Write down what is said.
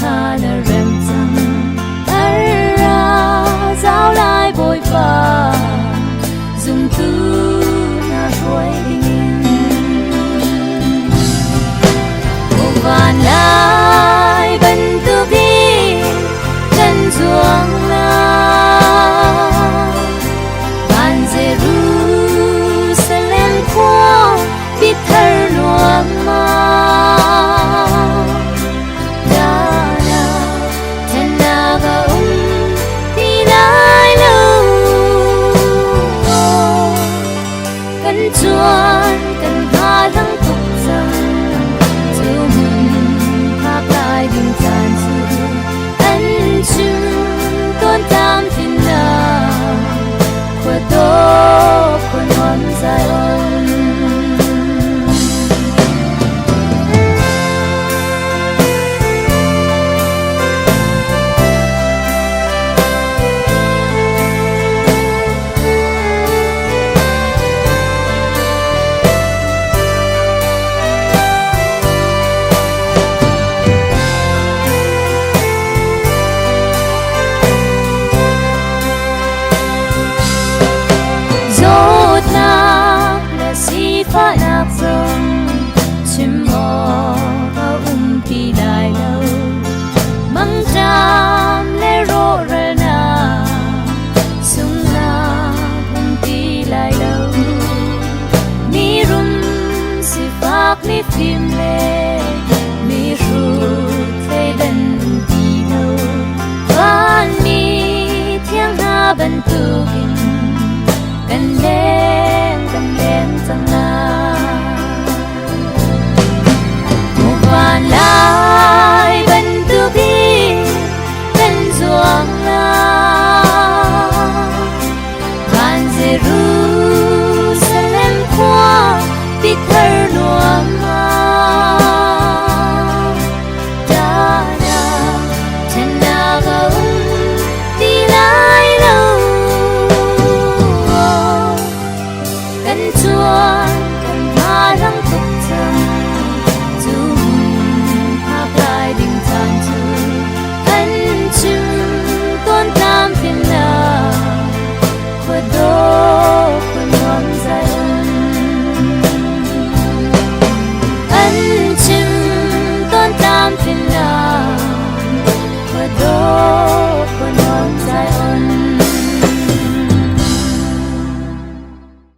khá là rem trăng ra giáo lai bồi ba dùng tư na rồi đình và lại bên tu đi gần chuông la ban Jerusalem qua biết thở loa ma chuan kan ha lang tuk chang chu mun khap lai ding chan chu an chu ton tam tin na kho to kon hom zai on phát nạc rồng chim mò ti lại lâu măng tràm lê rộ rê na sung na ti lại lâu mi rum si phạc mi phim lê mi rụt phê đần ti đâu van mi thiang na ban tu kinh gần đen chẳng và lại bên tu đi bên ruộng la ban Jerusalem qua biết thở loa ma đã na chân na gấu đi lại lâu gần chùa